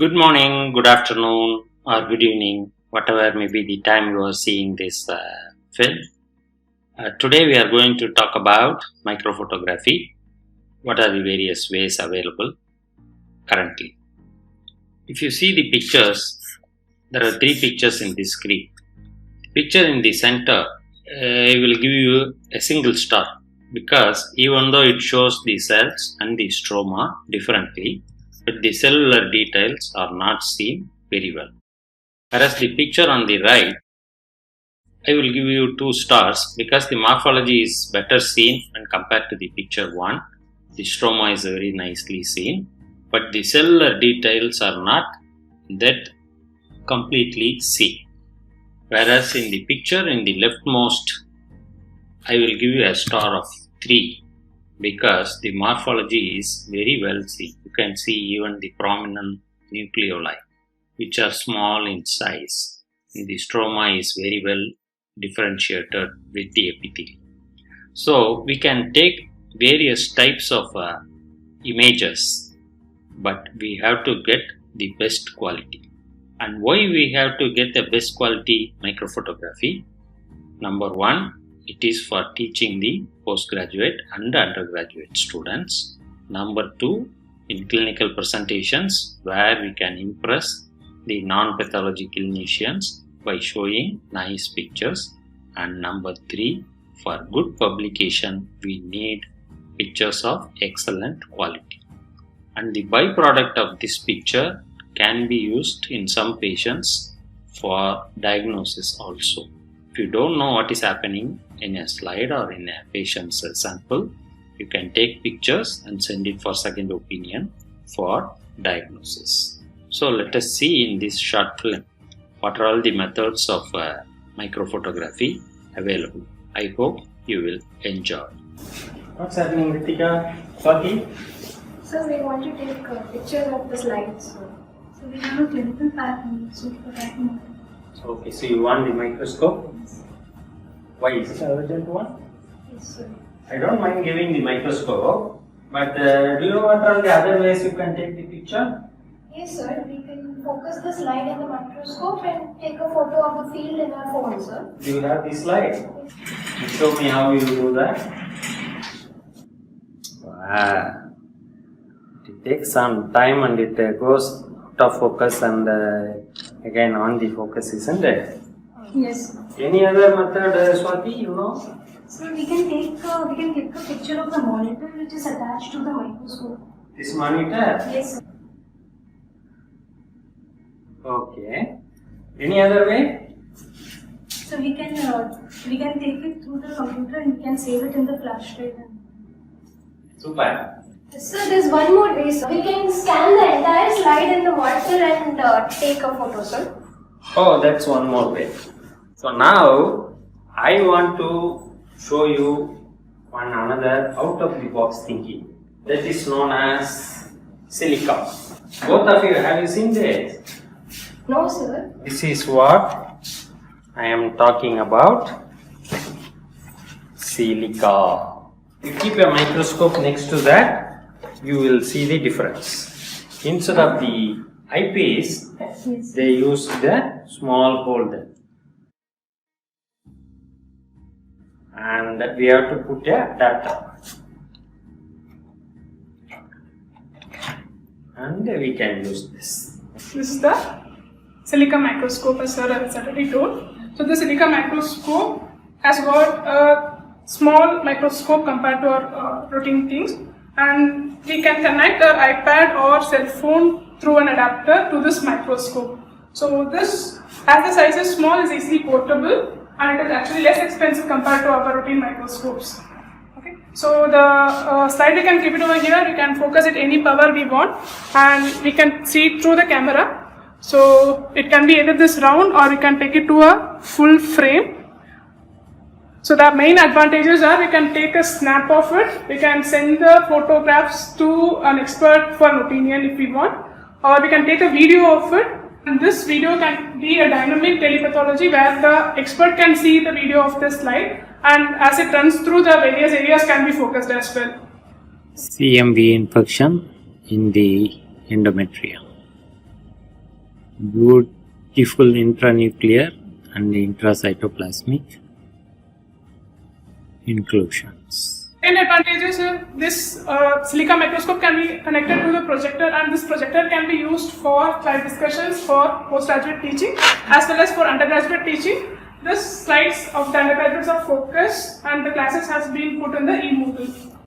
Good morning, good afternoon, or good evening, whatever may be the time you are seeing this film. Today we are going to talk about microphotography. What are the various ways available currently? If you see the pictures, there are three pictures in this screen. The picture in the center will give you a single star because even though it shows the cells and the stroma differently, but the cellular details are not seen very well. Whereas the picture on the right, I will give you 2 stars because the morphology is better seen when compared to the picture 1. The stroma is very nicely seen, but the cellular details are not that completely seen. Whereas in the picture in the leftmost, I will give you a star of 3. Because the morphology is very well seen. You can see even the prominent nucleoli, which are small in size. And the stroma is very well differentiated with the epithelium. So we can take various types of images, but we have to get the best quality. And why we have to get the best quality microphotography? Number 1, it is for teaching the postgraduate and undergraduate students. Number 2, in clinical presentations where we can impress the non-pathology clinicians by showing nice pictures. And number 3, for good publication, we need pictures of excellent quality. And the byproduct of this picture can be used in some patients for diagnosis also. If you don't know what is happening in a slide or in a patient's sample, you can take pictures and send it for second opinion for diagnosis. So let us see in this short film what are all the methods of microphotography available. I hope you will enjoy. What's happening, Ritika? Swati? So we want to take pictures of the slides. So we have a clinical pattern, so for that matter. Okay, so you want the microscope? Yes. Why is it an urgent one? Yes, sir. I don't mind giving the microscope, but do you know what are the other ways you can take the picture? Yes, sir. We can focus the slide in the microscope and take a photo of the field in our phone, sir. Do you have the slide? Yes. Show me how you do that. Wow. It takes some time and it goes out of focus and again on the focus, isn't it? Yes. Any other method, Swati, you know? So we can take a picture of the monitor which is attached to the microscope. This monitor? Yes, sir. Okay. Any other way? So we can take it through the computer and we can save it in the flash drive. Super. So there's one more way, sir. We can scan the entire slide in the monitor and take a photo, sir. Oh, that's one more way. So now I want to show you one another out of the box thinking that is known as Cillka. Both of you, have you seen this? No, sir. This is what I am talking about. Cillka. You keep a microscope next to that, you will see the difference. Instead of the eyepiece, Yes. they use the small holder. And we have to put a adapter. And we can use this. This is the Silica Microscope, as sir has already told. So the Silica Microscope has got a small microscope compared to our routine things, and we can connect our iPad or cell phone through an adapter to this microscope. So this, as the size is small, is easily portable and it is actually less expensive compared to our routine microscopes. Okay. So the slide, we can keep it over here, we can focus it any power we want and we can see it through the camera. So it can be either this round or we can take it to a full frame. So the main advantages are we can take a snap of it, we can send the photographs to an expert for an opinion if we want, or we can take a video of it, and this video can be a dynamic telepathology where the expert can see the video of the slide, and as it runs through, the various areas can be focused as well. CMV infection in the endometrium. beautiful intranuclear and intracytoplasmic inclusions. In advantages, this Silica microscope can be connected to the projector, and this projector can be used for slide discussions for postgraduate teaching as well as for undergraduate teaching. The slides of the undergraduates are focused and the classes has been put in the e-Moodle.